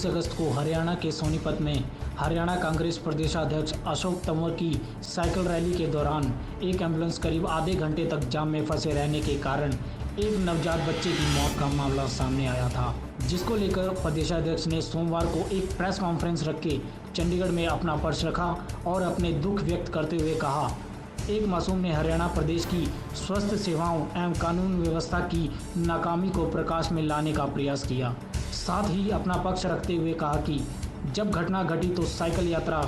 20 अगस्त को हरियाणा के सोनीपत में हरियाणा कांग्रेस प्रदेशाध्यक्ष अशोक तंवर की साइकिल रैली के दौरान एक एम्बुलेंस करीब आधे घंटे तक जाम में फंसे रहने के कारण एक नवजात बच्चे की मौत का मामला सामने आया था, जिसको लेकर प्रदेशाध्यक्ष ने सोमवार को एक प्रेस कॉन्फ्रेंस रख के चंडीगढ़ में अपना पर्च रखा और अपने दुख व्यक्त करते हुए कहा, एक मासूम ने हरियाणा प्रदेश की स्वास्थ्य सेवाओं एवं कानून व्यवस्था की नाकामी को प्रकाश में लाने का प्रयास किया। साथ ही अपना पक्ष रखते हुए कहा कि जब घटना घटी तो साइकिल यात्रा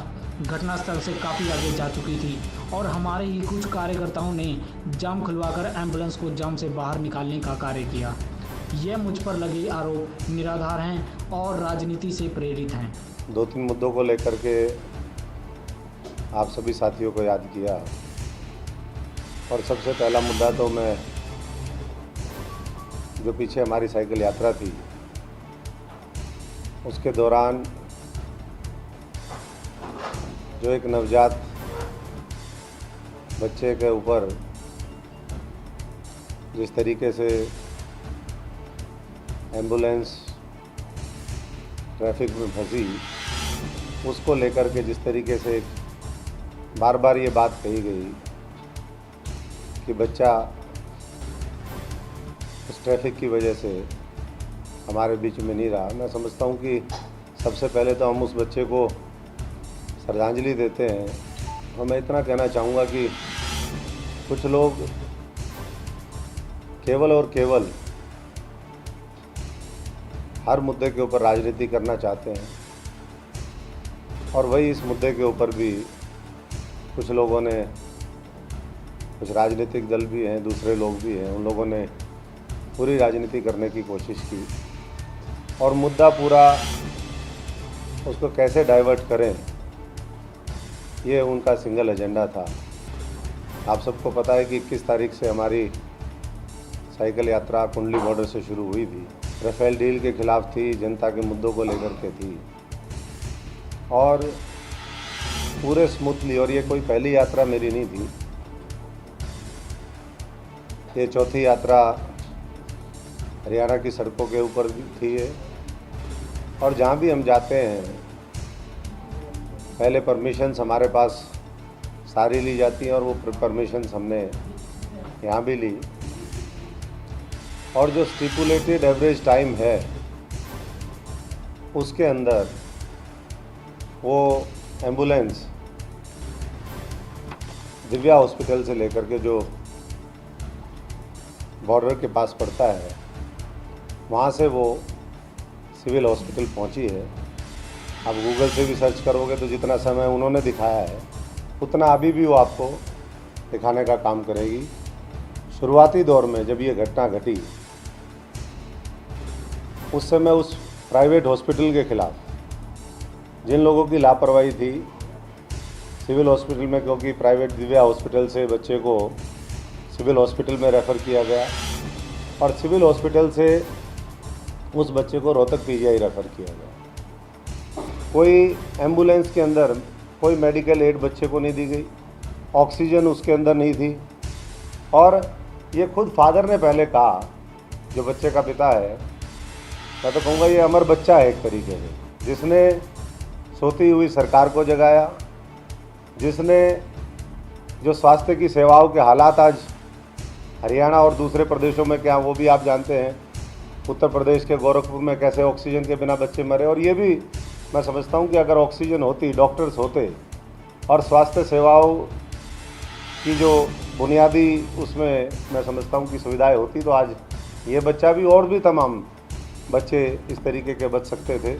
घटनास्थल से काफ़ी आगे जा चुकी थी और हमारे ही कुछ कार्यकर्ताओं ने जाम खुलवाकर एम्बुलेंस को जाम से बाहर निकालने का कार्य किया। यह मुझ पर लगे आरोप निराधार हैं और राजनीति से प्रेरित हैं। 2-3 मुद्दों को लेकर के आप सभी साथियों को याद किया और सबसे पहला मुद्दा तो मैं जो पीछे हमारी साइकिल यात्रा थी उसके दौरान जो एक नवजात बच्चे के ऊपर जिस तरीके से एम्बुलेंस ट्रैफिक में फंसी, उसको लेकर के जिस तरीके से बार बार ये बात कही गई कि बच्चा उस ट्रैफिक की वजह से हमारे बीच में नहीं रहा। मैं समझता हूँ कि सबसे पहले तो हम उस बच्चे को श्रद्धांजलि देते हैं और मैं इतना कहना चाहूँगा कि कुछ लोग केवल और केवल हर मुद्दे के ऊपर राजनीति करना चाहते हैं और वही इस मुद्दे के ऊपर भी कुछ लोगों ने, कुछ राजनीतिक दल भी हैं, दूसरे लोग भी हैं, उन लोगों ने पूरी राजनीति करने की कोशिश की और मुद्दा पूरा उसको कैसे डाइवर्ट करें, ये उनका सिंगल एजेंडा था। आप सबको पता है कि 21 तारीख से हमारी साइकिल यात्रा कुंडली बॉर्डर से शुरू हुई थी। राफेल डील के खिलाफ थी, जनता के मुद्दों को लेकर के थी और पूरे स्मूथली, और ये कोई पहली यात्रा मेरी नहीं थी, ये चौथी यात्रा हरियाणा की सड़कों के ऊपर भी थी और जहाँ भी हम जाते हैं पहले परमिशंस हमारे पास सारी ली जाती हैं और वो परमिशंस हमने यहाँ भी ली और जो स्टिपुलेटेड एवरेज टाइम है उसके अंदर वो एम्बुलेंस दिव्या हॉस्पिटल से लेकर के जो बॉर्डर के पास पड़ता है वहाँ से वो सिविल हॉस्पिटल पहुँची है। आप गूगल से भी सर्च करोगे तो जितना समय उन्होंने दिखाया है उतना अभी भी वो आपको दिखाने का काम करेगी। शुरुआती दौर में जब ये घटना घटी उस समय उस प्राइवेट हॉस्पिटल के खिलाफ जिन लोगों की लापरवाही थी सिविल हॉस्पिटल में, क्योंकि प्राइवेट दिव्या हॉस्पिटल से बच्चे को सिविल हॉस्पिटल में रेफ़र किया गया और सिविल हॉस्पिटल से उस बच्चे को रोहतक पीजीआई रेफ़र किया गया। कोई एम्बुलेंस के अंदर कोई मेडिकल एड बच्चे को नहीं दी गई, ऑक्सीजन उसके अंदर नहीं थी और ये खुद फादर ने पहले कहा, जो बच्चे का पिता है, मैं तो कहूँगा ये अमर बच्चा है एक तरीके से, जिसने सोती हुई सरकार को जगाया, जिसने जो स्वास्थ्य की सेवाओं के हालात आज हरियाणा और दूसरे प्रदेशों में क्या वो भी आप जानते हैं, उत्तर प्रदेश के गोरखपुर में कैसे ऑक्सीजन के बिना बच्चे मरे। और ये भी मैं समझता हूँ कि अगर ऑक्सीजन होती, डॉक्टर्स होते और स्वास्थ्य सेवाओं की जो बुनियादी उसमें मैं समझता हूँ कि सुविधाएं होती तो आज ये बच्चा भी और भी तमाम बच्चे इस तरीके के बच सकते थे।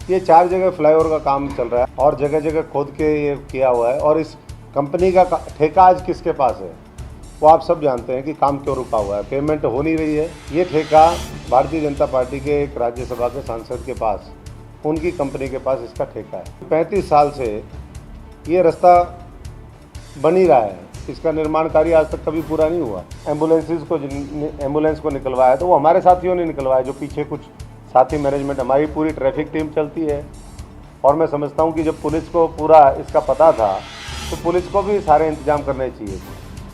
ये 4 जगह फ्लाईओवर का काम चल रहा है और जगह जगह खोद के ये किया हुआ है और इस कंपनी का ठेका आज किसके पास है वो आप सब जानते हैं कि काम क्यों रुका हुआ है, पेमेंट हो नहीं रही है। ये ठेका भारतीय जनता पार्टी के एक राज्यसभा के सांसद के पास, उनकी कंपनी के पास इसका ठेका है। 35 साल से ये रास्ता बन ही रहा है, इसका निर्माण कार्य आज तक कभी पूरा नहीं हुआ। एम्बुलेंस को निकलवाया तो वो हमारे साथियों ने निकलवाया, जो पीछे कुछ साथी मैनेजमेंट, हमारी पूरी ट्रैफिक टीम चलती है और मैं समझता हूँ कि जब पुलिस को पूरा इसका पता था तो पुलिस को भी सारे इंतजाम करने चाहिए।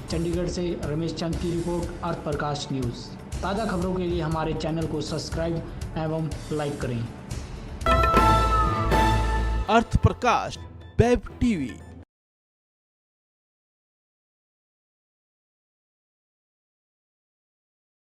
चंडीगढ़ से रमेश चंद की रिपोर्ट, अर्थ प्रकाश न्यूज़। ताज़ा खबरों के लिए हमारे चैनल को सब्सक्राइब एवं लाइक करें। अर्थ प्रकाश वेब टीवी।